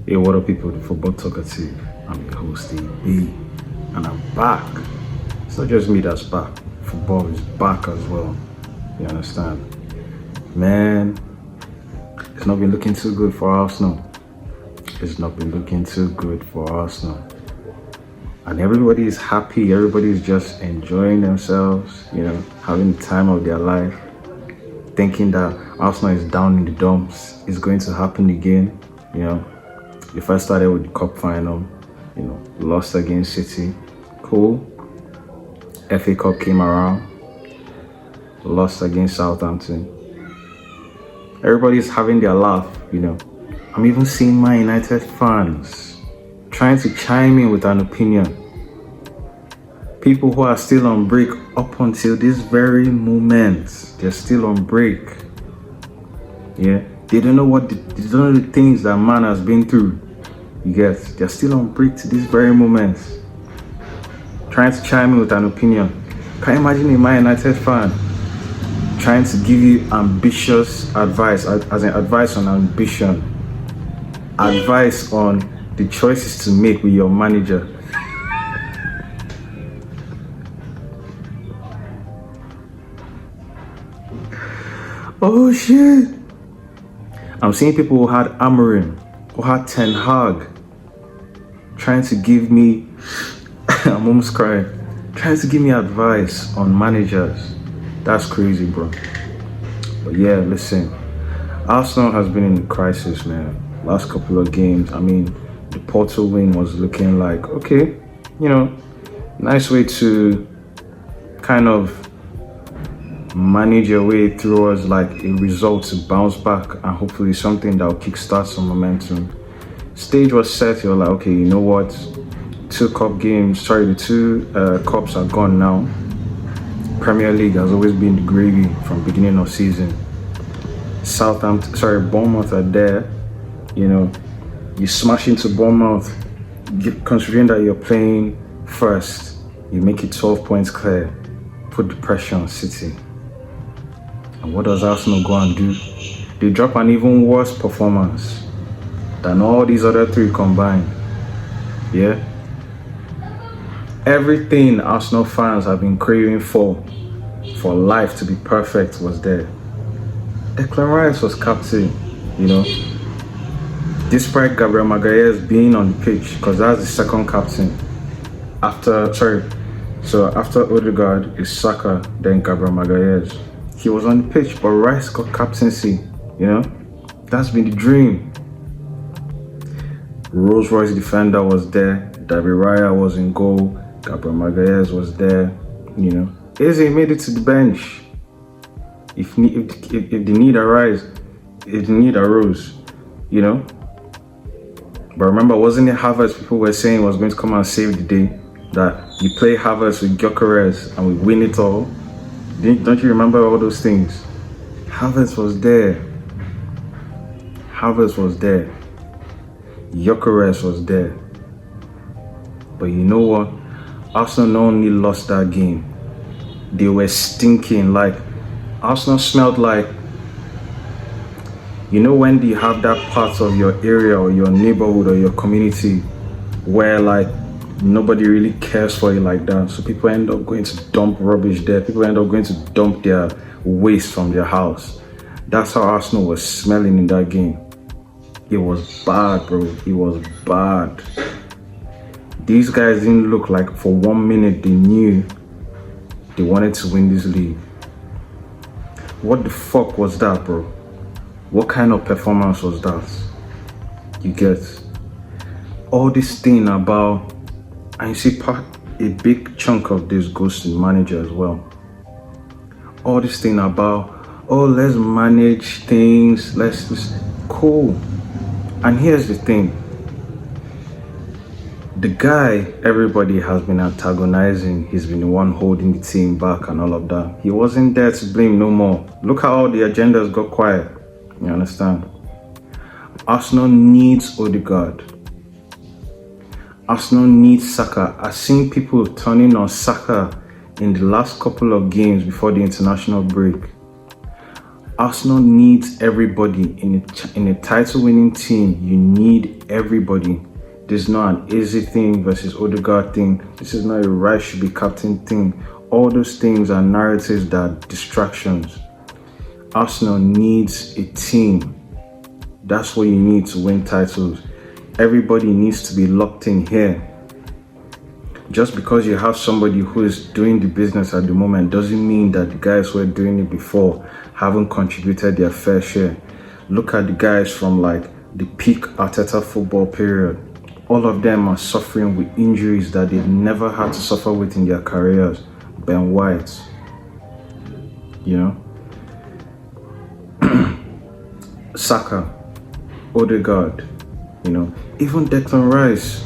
Hey, what up, people? The Football Talkative. I'm your host, AB, and I'm back. It's not just me that's back. Football is back as well. You understand? Man, it's not been looking too good for Arsenal. It's not been looking too good for Arsenal. And everybody is happy. Everybody is just enjoying themselves, having the time of their life, thinking that Arsenal is down in the dumps. It's going to happen again, If I started with the cup final, lost against City, cool. FA Cup came around, lost against Southampton. Everybody's having their laugh, I'm even seeing Man United fans trying to chime in with an opinion. People who are still on break up until this very moment, they're still on break. Yeah. They don't know they don't know the things that man has been through. They're still on break to this very moment, trying to chime in with an opinion. Can you imagine a Man United fan trying to give you ambitious advice, as in advice on ambition, advice on the choices to make with your manager? Oh shit! I'm seeing people who had Amorim, who had Ten Hag, trying to give me, I'm almost crying, trying to give me advice on managers. That's crazy, bro. But yeah, listen, Arsenal has been in crisis, man. Last couple of games, the Porto win was looking like, okay, nice way to kind of manage your way towards like a result to bounce back and hopefully something that will kickstart some momentum. Stage was set, you're like, okay, you know what? The two cups are gone now. Premier League has always been the gravy from beginning of season. Bournemouth are there. You smash into Bournemouth, considering that you're playing first, you make it 12 points clear, put the pressure on City. And what does Arsenal go and do? They drop an even worse performance than all these other three combined. Yeah? Everything Arsenal fans have been craving for life to be perfect was there. Declan Rice was captain, despite Gabriel Magalhaes being on the pitch, because that's the second captain. After Odegaard is Saka, then Gabriel Magalhaes. He was on the pitch, but Rice got captaincy, That's been the dream. Rolls Royce defender was there, David Raya was in goal, Gabriel Magalhaes was there, Eze made it to the bench. If the need arose, But remember, wasn't it Havertz people were saying was going to come and save the day? That you play Havertz with Gyökeres and we win it all? Don't you remember all those things? Havertz was there. Gyökeres was there. But you know what? Arsenal not only lost that game, they were stinking. Like, Arsenal smelled like, when you have that part of your area or your neighborhood or your community where like nobody really cares for you like that, so people end up going to dump rubbish there. People end up going to dump their waste from their house. That's how Arsenal was smelling in that game. It was bad, bro. It was bad. These guys didn't look like for 1 minute they knew they wanted to win this league. What the fuck was that, bro? What kind of performance was that? You get all this thing about, and you see a big chunk of this goes to the manager as well. All this thing about, let's manage things, cool. And here's the thing. The guy everybody has been antagonizing, he's been the one holding the team back and all of that. He wasn't there to blame no more. Look how all the agendas got quiet. You understand? Arsenal needs Odegaard. Arsenal needs Saka. I've seen people turning on Saka in the last couple of games before the international break. Arsenal needs everybody in a title-winning team. You need everybody. This is not an easy thing versus Odegaard thing. This is not a Rice should be captain thing. All those things are narratives that are distractions. Arsenal needs a team. That's what you need to win titles. Everybody needs to be locked in here. Just because you have somebody who is doing the business at the moment doesn't mean that the guys who are doing it before haven't contributed their fair share. Look at the guys from like the peak Arteta football period. All of them are suffering with injuries that they've never had to suffer with in their careers. Ben White, you know, Saka, Odegaard, you know, even Declan Rice.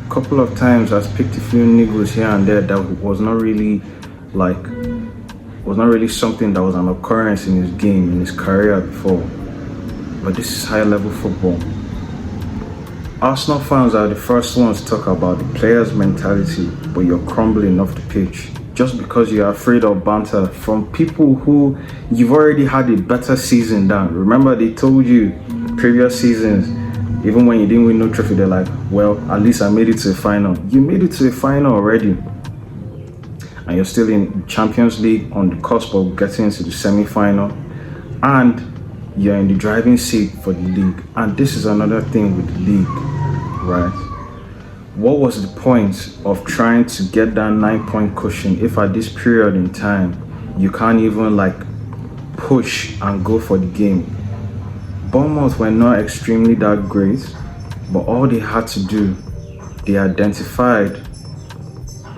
A couple of times has picked a few niggles here and there that was not really something that was an occurrence in his game, in his career before. But this is high level football. Arsenal fans are the first ones to talk about the players' mentality, but you're crumbling off the pitch just because you're afraid of banter from people who you've already had a better season than. Remember, they told you previous seasons, even when you didn't win no trophy, they're like, well, at least I made it to the final. You made it to the final already. And you're still in Champions League on the cusp of getting into the semi-final. And you're in the driving seat for the league. And this is another thing with the league, right? What was the point of trying to get that 9-point cushion if at this period in time, you can't even like push and go for the game? Bournemouth were not extremely that great, but all they had to do, they identified,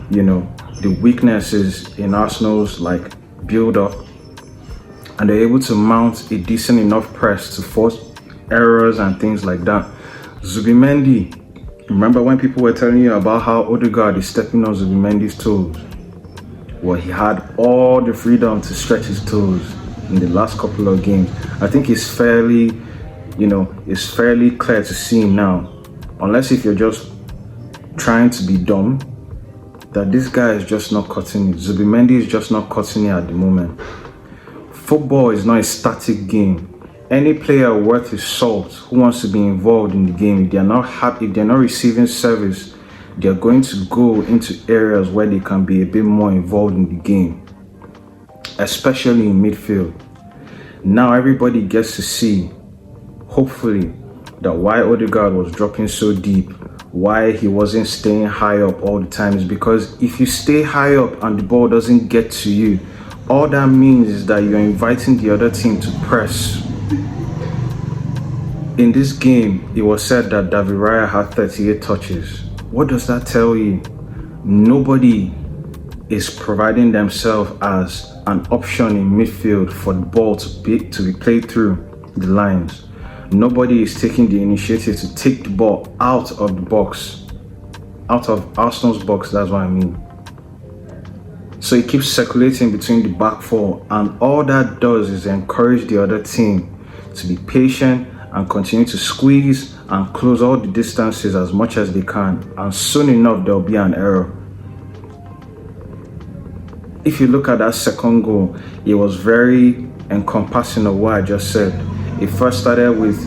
you know, the weaknesses in Arsenal's like build-up, and they're able to mount a decent enough press to force errors and things like that. Zubimendi, remember when people were telling you about how Odegaard is stepping on Zubimendi's toes? Well, he had all the freedom to stretch his toes in the last couple of games. I think it's fairly clear to see now, unless if you're just trying to be dumb, that this guy is just not cutting it. Zubimendi is just not cutting it at the moment. Football is not a static game. Any player worth his salt who wants to be involved in the game, if they're not happy, if they're not receiving service, they're going to go into areas where they can be a bit more involved in the game, especially in midfield. Now everybody gets to see, hopefully, that why Odegaard was dropping so deep, why he wasn't staying high up all the time, is because if you stay high up and the ball doesn't get to you, all that means is that you're inviting the other team to press. In this game, it was said that David Raya had 38 touches. What does that tell you? Nobody is providing themselves as an option in midfield for the ball to be played through the lines. Nobody is taking the initiative to take the ball out of the box, out of Arsenal's box, that's what I mean. So it keeps circulating between the back four, and all that does is encourage the other team to be patient and continue to squeeze and close all the distances as much as they can, and soon enough there'll be an error. If you look at that second goal, it was very encompassing of what I just said. It first started with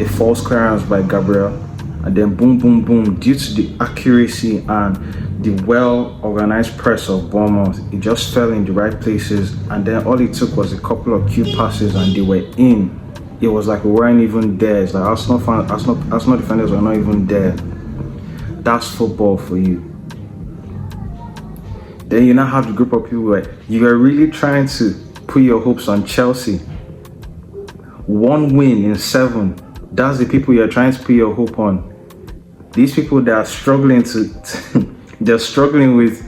a false clearance by Gabriel, and then boom, boom, boom. Due to the accuracy and the well-organized press of Bournemouth, it just fell in the right places, and then all it took was a couple of cute passes and they were in. It was like we weren't even there. It's like Arsenal defenders were not even there. That's football for you. Then you now have the group of people where you are really trying to put your hopes on Chelsea. 1 win in 7. That's the people you're trying to put your hope on. These people that are struggling they're struggling with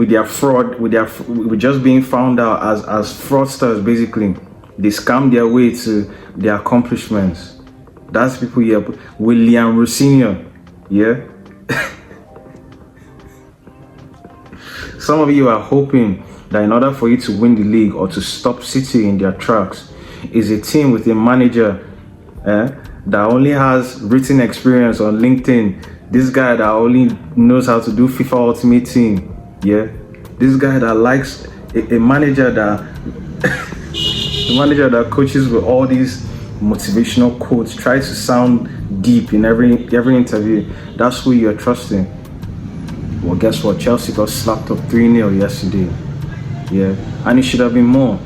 their fraud, with just being found out as fraudsters. Basically, they scam their way to their accomplishments. That's people here. William Rosinha, yeah. Some of you are hoping that in order for you to win the league or to stop City in their tracks, is a team with a manager that only has written experience on LinkedIn. This guy that only knows how to do FIFA Ultimate Team, yeah. This guy that likes a manager that The manager that coaches with all these motivational quotes, tries to sound deep in every interview. That's who you're trusting. Well, guess what? Chelsea got slapped up 3-0 yesterday. Yeah, and it should have been more.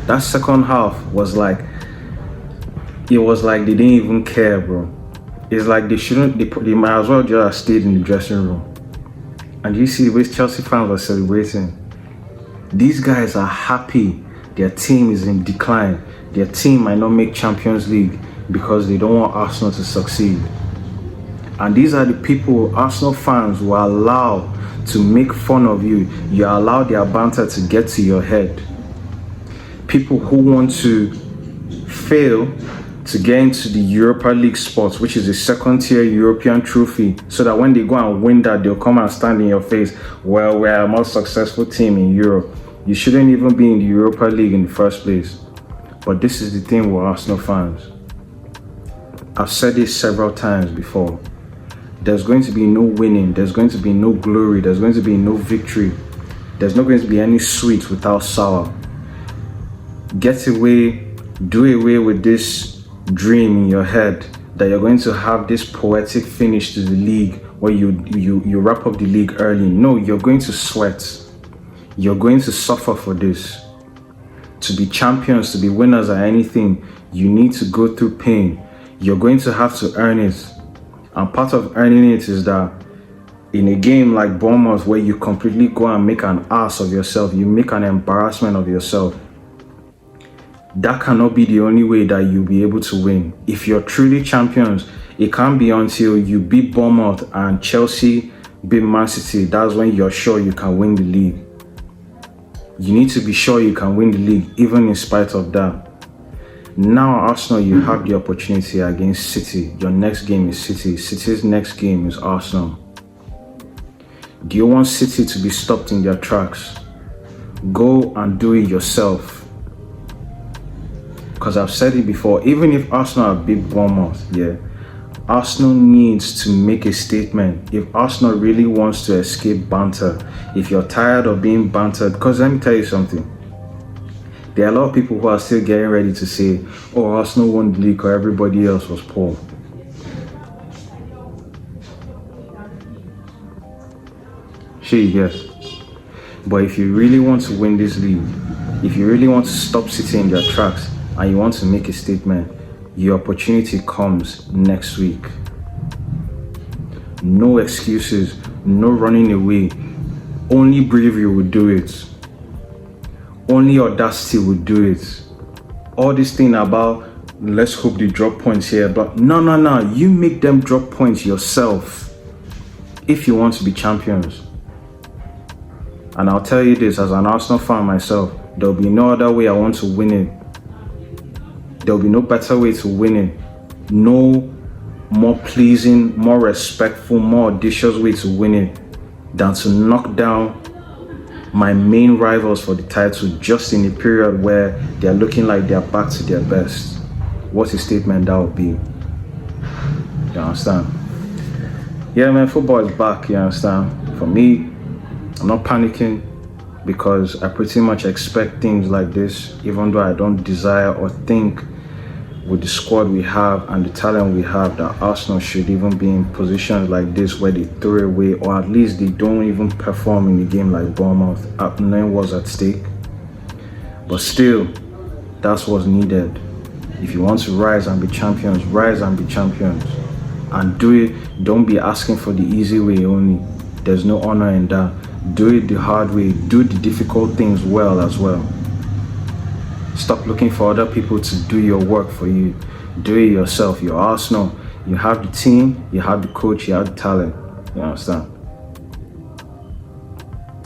That second half was like, it was like they didn't even care, bro. It's like they might as well just have stayed in the dressing room. And you see the way Chelsea fans were celebrating. These guys are happy their team is in decline. Their team might not make Champions League because they don't want Arsenal to succeed. And these are the people, Arsenal fans, who allow to make fun of you. You allow their banter to get to your head. People who want to fail to get into the Europa League spots, which is a second-tier European trophy, so that when they go and win that, they'll come and stand in your face. Well, we're a more successful team in Europe. You shouldn't even be in the Europa League in the first place. But this is the thing with Arsenal fans. I've said this several times before. There's going to be no winning. There's going to be no glory. There's going to be no victory. There's not going to be any sweet without sour. Get away, do away with this dream in your head that you're going to have this poetic finish to the league where you wrap up the league early. No, you're going to sweat. You're going to suffer for this. To be champions, to be winners at anything, you need to go through pain. You're going to have to earn it. And part of earning it is that in a game like Bournemouth, where you completely go and make an ass of yourself, you make an embarrassment of yourself, that cannot be the only way that you'll be able to win. If you're truly champions, it can't be until you beat Bournemouth and Chelsea beat Man City. That's when you're sure you can win the league. You need to be sure you can win the league, even in spite of that. Now, Arsenal, you have the opportunity against City. Your next game is City. City's next game is Arsenal. Do you want City to be stopped in their tracks? Go and do it yourself. Because I've said it before, even if Arsenal are beat Bournemouth, yeah, Arsenal needs to make a statement. If Arsenal really wants to escape banter, if you're tired of being bantered, because let me tell you something. There are a lot of people who are still getting ready to say, oh, Arsenal won the league or everybody else was poor. Yes. But if you really want to win this league, if you really want to stop City in their tracks, and you want to make a statement, your opportunity comes next week. No excuses, no running away. Only bravery will do it. Only audacity will do it. All this thing about, let's hope they drop points here, but no. You make them drop points yourself if you want to be champions. And I'll tell you this, as an Arsenal fan myself, there'll be no other way I want to win it. There'll be no better way to win it. No more pleasing, more respectful, more audacious way to win it than to knock down my main rivals for the title just in a period where they're looking like they're back to their best. What a statement that would be. You understand? Yeah, man, football is back, you understand? For me, I'm not panicking because I pretty much expect things like this, even though I don't desire or think with the squad we have and the talent we have that Arsenal should even be in positions like this where they throw away, or at least they don't even perform in a game like Bournemouth. Nothing was at stake. But still, that's what's needed. If you want to rise and be champions, rise and be champions. And do it. Don't be asking for the easy way only. There's no honor in that. Do it the hard way. Do the difficult things well as well. Stop looking for other people to do your work for you. Do it yourself. You're Arsenal. You have the team, you have the coach, you have the talent. You understand?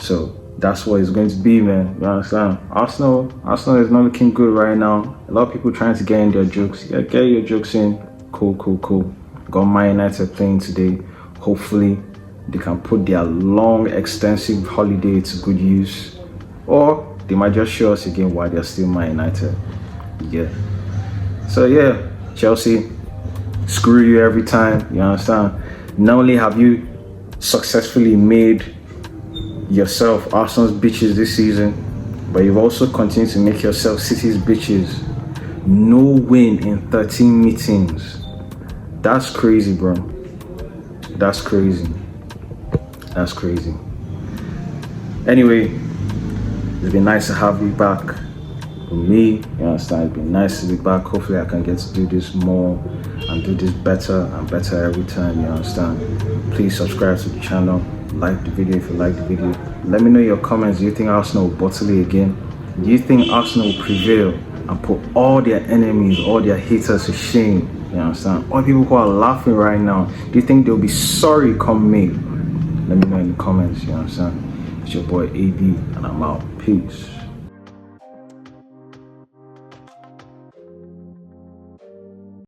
So that's what it's going to be, man. You understand? Arsenal is not looking good right now. A lot of people trying to get in their jokes. Yeah, get your jokes in. Cool. Got Man United playing today. Hopefully they can put their long, extensive holiday to good use. Or they might just show us again why they're still Man United. Yeah. So yeah, Chelsea, screw you every time. You understand? Not only have you successfully made yourself Arsenal's bitches this season, but you've also continued to make yourself City's bitches. No win in 13 meetings. That's crazy, bro. That's crazy. That's crazy. Anyway, it's been nice to have you back with me. You understand? It's been nice to be back. Hopefully I can get to do this more and do this better and better every time. You understand? Please subscribe to the channel. Like the video if you like the video. Let me know your comments. Do you think Arsenal will bottle it again? Do you think Arsenal will prevail and put all their enemies, all their haters to shame? You understand? All people who are laughing right now, do you think they'll be sorry come May? Let me know in the comments. You understand? It's your boy AB and I'm out. Peace.